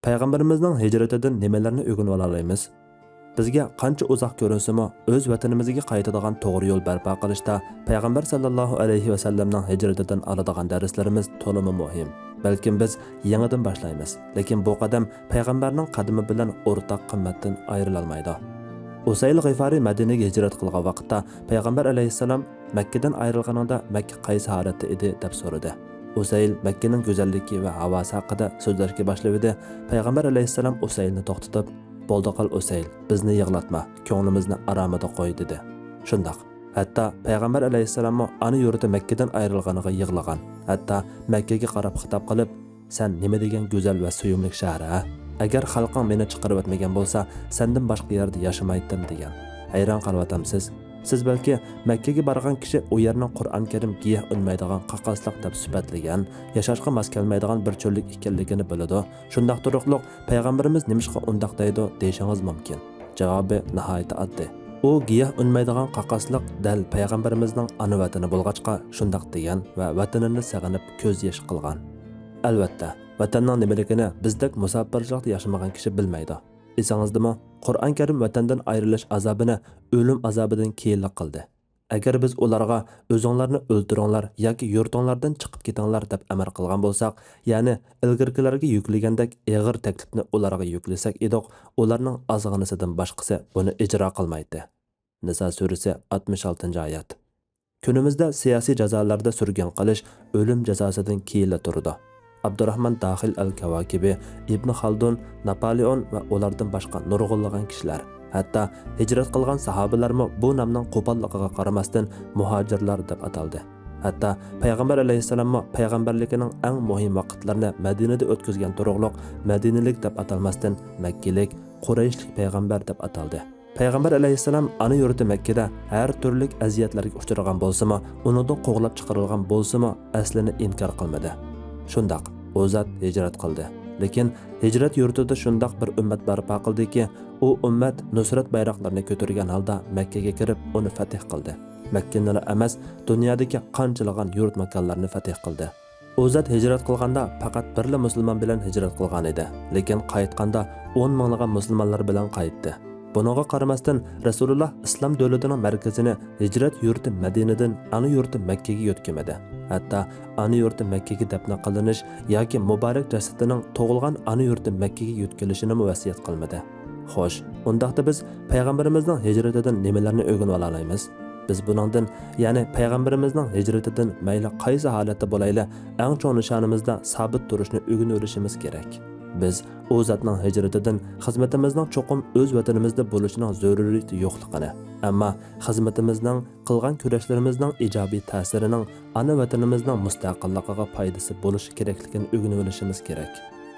Payg'ambarimizning hijratidan nimalarni o'rganib olaymiz? Bizga qancha uzoq ko'rinsimi, o'z vatanimizga qaytadigan to'g'ri yo'l barpo qilishda payg'ambar sallallohu alayhi va sallamning hijratidan oladigan darslarimiz to'limi muhim. Balkim biz yangidan boshlaymiz, lekin bu qadam payg'ambarning qadami bilan o'rtaq qimmatdan ayrila olmaydi. Usayl G'ifari Madinaga hijrat qilgan vaqtda payg'ambar alayhissalom Makkadan ayrilganida Makka qaysi holatda edi deb so'radi. Usayl Makkaning go'zalligi va havosi haqida so'zlashga boshladi. Payg'ambar alayhissalom Usaylni to'xtatib, "Bo'ldi qol Usayl, bizni yig'latma, ko'nglimizni aromida qo'y" dedi. Shundoq. Hatto payg'ambar alayhissalom ana yurti Makkadan ayrilganiga yig'lagan. Hatto Makkaga qarab xitob qilib, "Sen nima degan go'zal va suyumli shahar a? Agar xalqing meni chiqarib o'tmagan bo'lsa, sendan boshqa yerda yashamaydim" degan. Hayron qolvatamsiz? Siz balki Makkaga borgan kishi u yerning Qur'on Karim giyah unmaydigan qaqasliq deb sifatlagan, yashashga mos kelmaydigan bir cho'llik ekanligini biladi. Shundoq turuqliq payg'ambarimiz nimishqa undaq deydi deyishingiz mumkin. Javobi nihoyat oddiy. U giyah unmaydigan qaqasliq dal payg'ambarimizning ona vatani bo'lg'achqa shundoq degan va vatanini sag'inib ko'z yosh qilgan. Albatta, vatanning nimaligini bizdek musofirchilikda yashamagan kishi bilmaydi. Esangizdami? Qur'on Karim vatandan ayrilish azobini o'lim azobidan keyin qildi. Agar biz ularga o'zinglarni o'ldiringlar yoki yurtinglardan chiqib ketinglar deb amr qilgan bo'lsak, ya'ni ilgirkilarga yuklagandek og'ir taklifni ularga yuklasak edik, ularning ozg'inisidan boshqasi buni ijro qilmaydi. Nisa surasi 66-oyat. Kunimizda siyosiy jazolarda surgun qilish o'lim jazosidan keyin turdi. Abdurrahman Daxil al-Kavakibi, Ibn Xaldun, Napoleon va ulardan boshqa nurg'unlagan kishilar, hatto hijrat qilgan sahobalarmi bu nomning qo'polligiga qaramasdan muhojirlar deb ataldi. Hatto payg'ambar alayhissalommi payg'ambarligining eng muhim vaqtlarini Madinada o'tkazgan turug'liq Madinalik deb atalmasdan Makkalik, Qurayshlik payg'ambar deb ataldi. Payg'ambar alayhissalom ana yurti Makkada har turli aziyatlarga uchragan bo'lsa-mu, unidan qo'g'lab chiqarilgan bo'lsa-mu, aslini inkor qilmadi. Shundoq u zot hijrat qildi. Lekin hijrat yurtida shundoq bir ummat barpo qildiki, u ummat nusrat bayroqlarini ko'targan holda Makkaga kirib, uni fath qildi. Makkani emas, dunyodagi qanchalagan yurt makonlarni fath qildi. U zot hijrat qilganda faqat birla musulmon bilan hijrat qilgan edi, lekin qaytganda 10 minglagan musulmonlar bilan qaytdi. Buningga qaramasdan Rasululloh islom davlatining markazini hijrat yurti Madinadan ana yurti Makkaga yo'tkimadi. Hatto ana yurti Makkaga dafn qilinish yoki muborak jasadining tug'ilgan ana yurti Makkaga yo'tkilishini vasiyat qilmadi. Xo'sh, undaqda biz payg'ambarimizning hijratidan nimalarni o'rganib olaymiz? Biz buningdan, ya'ni payg'ambarimizning hijratidan mayli qaysi holatda bo'layli, eng cho'ng nishonimizda sabit turishni o'rganib olishimiz kerak. Biz o zatning hijratidan xizmatimizning cho'qim o'z vatanimizda bo'lishining zaruriyati yo'qligini, ammo xizmatimizning qilgan kurashlarimizning ijobiy ta'sirining ana vatanimizning mustaqilligiga foydasi bo'lishi kerakligini o'rganib olishimiz kerak.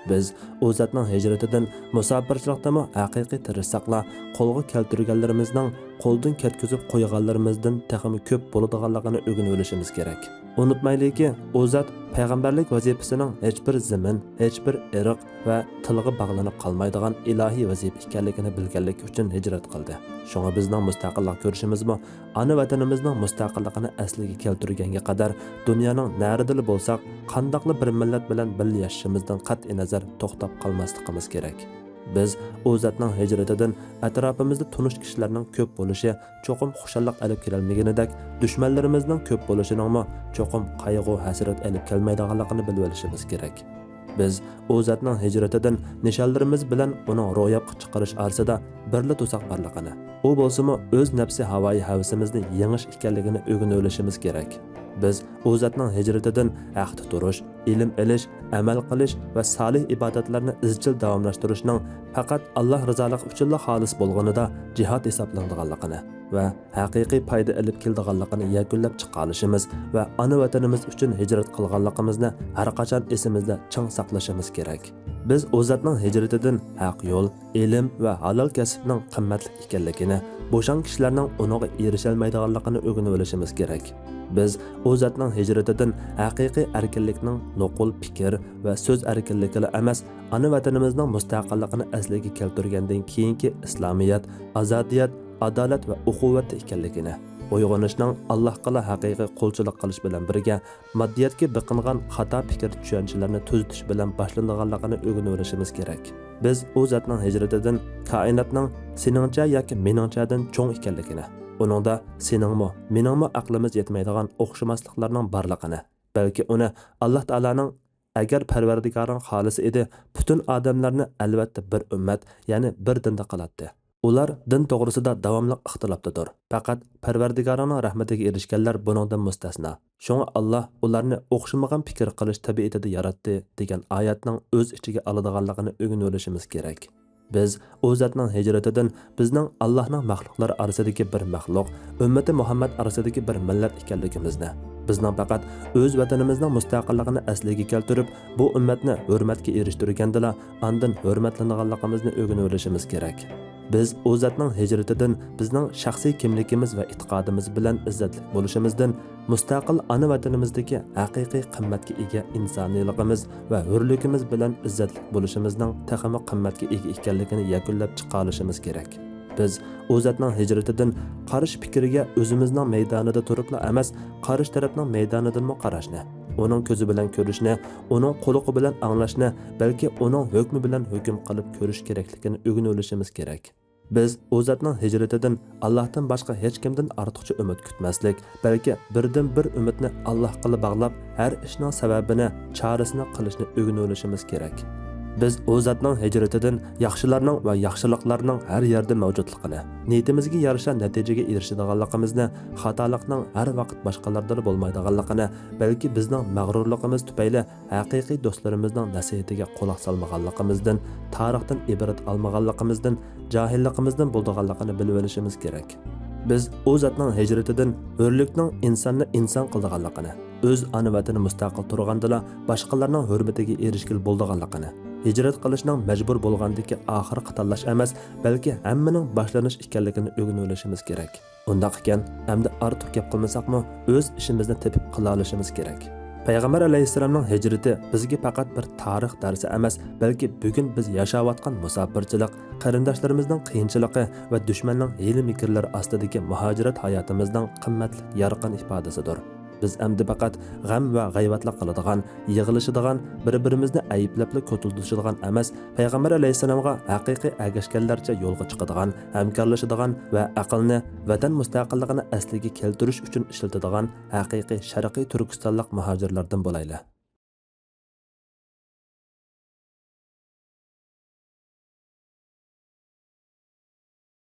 Biz o zatning hijratidan musofirchilikdami haqiqiy tirishsaqla qo'lga keltirganlarimizning qo'ldan ketkizib qo'yganlarimizdan texmi ko'p bo'ladiganligini o'rganib olishimiz kerak. Unutmaylikki, o zat payg'ambarlik vazifasining hech bir zamin, hech bir irq va tilga bog'lanib qolmaydigan ilohiy vazifa ekanligini bilganlik uchun hijrat qildi. Shunga bizning mustaqillik ko'rishimizmi, ana vatanimizning mustaqilligini asliga keltirganga qadar dunyoning naridili bo'lsak, qandoqli bir millat bilan birga yashashimizdan qat'i nazar to'xtab qolmasligimiz kerak. Biz o zatning hijratidan atrofimizda tunish kishilarning ko'p bo'lishi cho'qim xushallik olib kelolmaganidek, dushmanlarimizning ko'p bo'lishining cho'qim qayg'u hasrat olib kelmaydiganligini bilib olishimiz kerak. Biz o zatning hijratidan nishonlarimiz bilan uni ro'yobga chiqarish arsida birla to'saq borligini, u bo'lsa-mu o'z nafsi havoyi havasimizni yengish ekanligini o'rganib olishimiz kerak. Biz o zatning hijratidan ahd turish, ilm olish, amal qilish va salih ibodatlarni izchil davomlashtirishning faqat Alloh rizoligi uchun xolis bo'lganida jihad hisoblanadiganligini va haqiqiy foyda olib keladiganligini yakunlab chiqarishimiz va ana vatanimiz uchun hijrat qilganligimizni har qachon esimizda ching saqlashimiz kerak. Biz o zatning hijratidan haq yo'l, ilm va halol kasbning qimmatli ekanligini, bo'shan kishilarning uniga erisha olmaydiganligini o'rganib olishimiz kerak. Biz o zatning hijratidan haqiqiy erkinlikning nuqul fikr va so'z erkinligi emas, ana vatanimizning mustaqilligini asliga keltirgandan keyingi islomiyat, azodiyat, adolat va uquvat ekanligini, Uyg'onishning Allohga haqiqiy qo'lchilik qilish bilan birga maddiyatga biqingan xato fikr tushunchalarni tuzitish bilan boshlanganligini o'rganib olishimiz kerak. Biz u zotning hijratidan koinotning seningcha yoki meningchadan cho'ng ekanligini, uningda seningmi, meningmi aqlimiz yetmaydigan o'xshamasliklarning borligini, balki uni Alloh taolaning agar Parvardigoring xolis edi, butun odamlarni albatta bir ummat, ya'ni bir dinda qiladi. Ular din to'g'risida davomli ixtilofdadir. Faqat Parvardigoringning rahmatiga erishganlar buningdan mustasno. Shunga Alloh ularni o'xshamagan fikr qilish tabiatida yaratdi degan oyatning o'z ichiga oladiganligini o'rganib olishimiz kerak. Biz u zotning hijratidan bizning Allohning maxluqlari orasidagi bir maxluq, ummati Muhammad orasidagi bir millat ekanligimizni, bizning faqat o'z vatanimizning mustaqilligini asliga keltirib, bu ummatni hurmatga erishtirgandala, ondan hurmatlanganligimizni o'rganib olishimiz kerak. Biz o zotning hijratidan bizning shaxsiy kimligimiz va e'tiqodimiz bilan izzatli bo'lishimizdan, mustaqil ona vatanimizdagi haqiqiy qimmatga ega insoniyligimiz va hurligimiz bilan izzatli bo'lishimizning taxami qimmatga ega ekanligini yakunlab chiqa olishimiz kerak. Biz o zotning hijratidan qarish fikriga o'zimizning maydonida turibla emas, qarish tarafning maydonidan qarashni, uning ko'zi bilan ko'rishni, uning quloqi bilan anglashni, balki uning hukmi bilan hukm qilib ko'rish kerakligini o'rganib olishimiz kerak. Biz o zotning hijratidan Allohdan boshqa hech kimdan ortiqcha umid kutmaslik, balki birdan bir umidni Allohga bog'lab, har ishning sababini, chorasini qilishni o'rganib olishimiz kerak. Biz o zotning hijratidan yaxshilarning va yaxshiliklarning har yerda mavjudligini, niyatimizga yarasha natijaga erishadiganligimizni, xatolikning har vaqt boshqalarda bo'lmaydiganligini, balki bizning mag'rurligimiz tufayli haqiqiy do'stlarimizning nasihatiga quloq solmaganligimizdan, tarixdan ibrat olmaganligimizdan, johilligimizdan bo'lganligini bilib olishimiz kerak. Biz o zotning hijratidan hurlikning insonni inson qilganligini, o'z ona vatani mustaqil turgandala boshqalarning hurmatiga erishgil bo'lganligini, hijrat qilishning majbur bo'lgandagi oxirgi tanlash emas, balki hammaning boshlanish ekanligini o'rganib olishimiz kerak. Undaq ekan, hamda ortiq gap qilmasaqmi, o'z ishimizni tepib qila olishimiz kerak. Payg'ambar alayhissalomning hijrati bizga faqat bir tarix darsi emas, balki bugun biz yashayotgan musofirchilik, qarindoshlarimizning qiyinchiligi va dushmanning hiyla-mikrlari ostidagi muhojirat hayotimizning qimmatli yorqin ifodasidir. Biz endi faqat g'am va g'ayvatlik qiladigan, yig'ilishadigan, bir-birimizni ayblab ko'tildishadigan emas, payg'ambar alayhisalomga haqiqiy agashganlarcha yo'lga chiqadigan, hamkorlashadigan va aqlni, vatan mustaqilligini asliga keltirish uchun ishlatadigan haqiqiy sharqiy turkistonlik muhojirlardan bo'laylik.